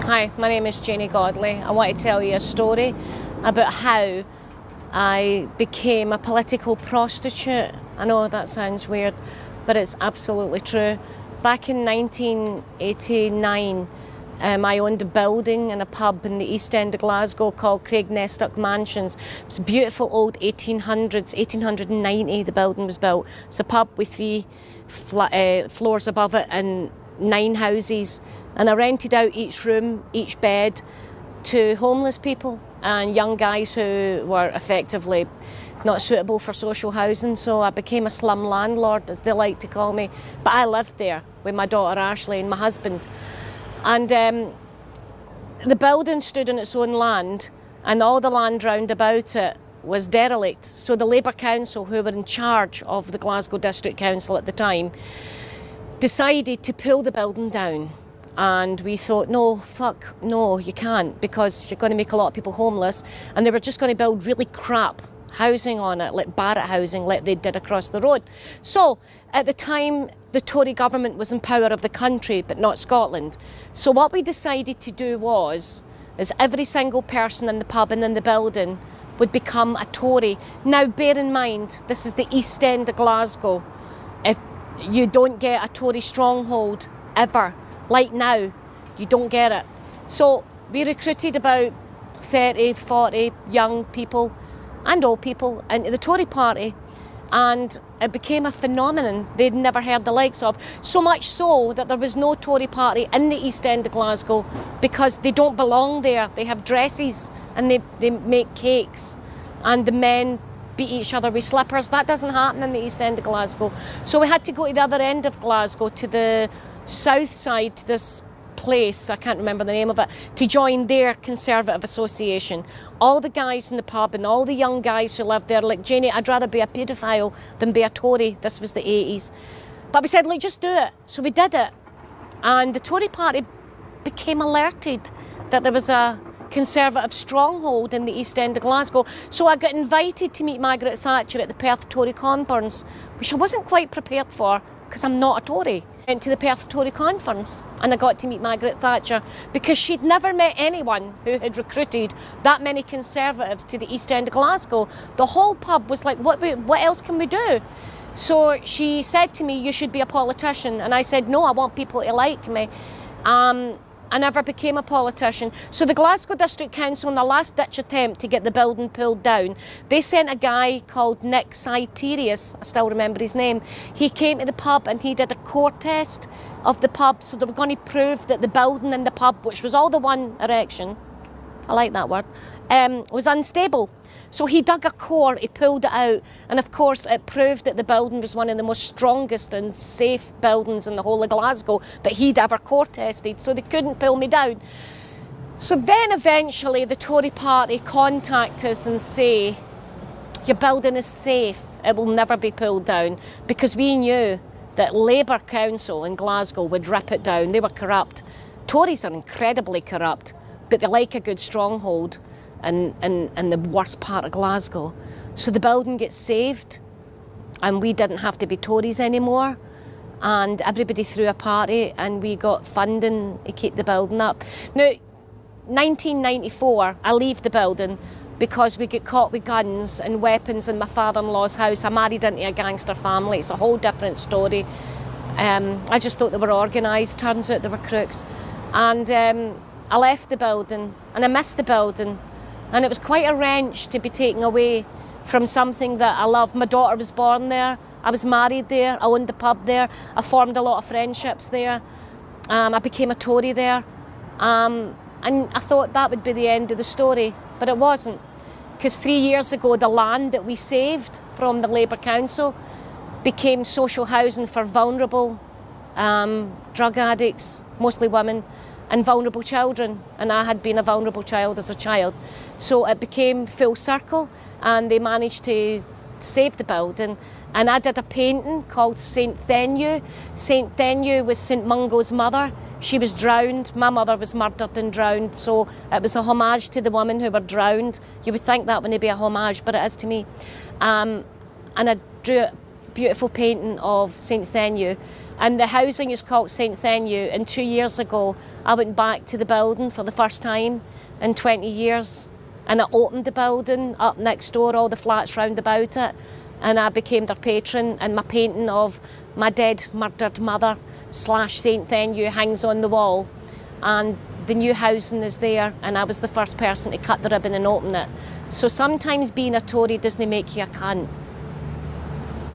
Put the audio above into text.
Hi, my name is Janey Godley. I want to tell you a story about how I became a political prostitute. I know that sounds weird, but it's absolutely true. Back in 1989, I owned a building and a pub in the East End of Glasgow called Craig Nestock Mansions. It's a beautiful old 1800s, 1890 the building was built. It's a pub with three floors above it and 9 houses. And I rented out each room, each bed to homeless people and young guys who were effectively not suitable for social housing. So I became a slum landlord, as they like to call me. But I lived there with my daughter Ashley and my husband. And the building stood on its own land, and all the land round about it was derelict. So the Labour Council, who were in charge of the Glasgow District Council at the time, decided to pull the building down. And we thought, no, you can't, because you're going to make a lot of people homeless. And they were just going to build really crap housing on it, like Barratt housing, like they did across the road. So at the time, the Tory government was in power of the country, but not Scotland. So what we decided to do is every single person in the pub and in the building would become a Tory. Now, bear in mind, this is the East End of Glasgow. If you don't get a Tory stronghold ever, like now, you don't get it. So we recruited about 30, 40 young people and old people into the Tory party, and it became a phenomenon they'd never heard the likes of. So much so that there was no Tory party in the East End of Glasgow because they don't belong there. They have dresses and they make cakes, and the men beat each other with slippers. That doesn't happen in the East End of Glasgow. So we had to go to the other end of Glasgow, to the south side, to this place, I can't remember the name of it, to join their Conservative association. All the guys in the pub and all the young guys who lived there, like, Janey, I'd rather be a paedophile than be a Tory. This was the 80s. But we said, like, just do it. So we did it. And the Tory party became alerted that there was a Conservative stronghold in the East End of Glasgow. So I got invited to meet Margaret Thatcher at the Perth Tory Conference, which I wasn't quite prepared for because I'm not a Tory. Went to the Perth Tory Conference and I got to meet Margaret Thatcher because she'd never met anyone who had recruited that many Conservatives to the East End of Glasgow. The whole pub was like, what else can we do? So she said to me, you should be a politician. And I said, no, I want people to like me. I never became a politician. So the Glasgow District Council, in the last ditch attempt to get the building pulled down, they sent a guy called Nick Sitarius, I still remember his name. He came to the pub and he did a core test of the pub. So they were going to prove that the building in the pub, which was all the one erection, I like that word, was unstable. So he dug a core, he pulled it out, and of course it proved that the building was one of the most strongest and safe buildings in the whole of Glasgow that he'd ever core tested, so they couldn't pull me down. So then eventually the Tory party contact us and say, your building is safe, it will never be pulled down, because we knew that Labour Council in Glasgow would rip it down. They were corrupt. Tories are incredibly corrupt, but they like a good stronghold in the worst part of Glasgow. So the building gets saved and we didn't have to be Tories anymore, and everybody threw a party and we got funding to keep the building up. Now, 1994, I leave the building because we get caught with guns and weapons in my father-in-law's house. I married into a gangster family. It's a whole different story. I just thought they were organised. Turns out they were crooks. And I left the building and I missed the building. And it was quite a wrench to be taken away from something that I love. My daughter was born there. I was married there. I owned the pub there. I formed a lot of friendships there. I became a Tory there. And I thought that would be the end of the story, but it wasn't. Because 3 years ago, the land that we saved from the Labour Council became social housing for vulnerable drug addicts, mostly women, and vulnerable children, and I had been a vulnerable child as a child. So it became full circle, and they managed to save the building. And I did a painting called St. Thenu. St. Thenu was St. Mungo's mother. She was drowned. My mother was murdered and drowned, so it was a homage to the women who were drowned. You would think that wouldn't be a homage, but it is to me. And I drew a beautiful painting of St. Thenu. And the housing is called St Thenu, and 2 years ago I went back to the building for the first time in 20 years, and I opened the building up next door, all the flats round about it, and I became their patron, and my painting of my dead murdered mother / St Thenu hangs on the wall, and the new housing is there, and I was the first person to cut the ribbon and open it. So sometimes being a Tory doesn't make you a cunt.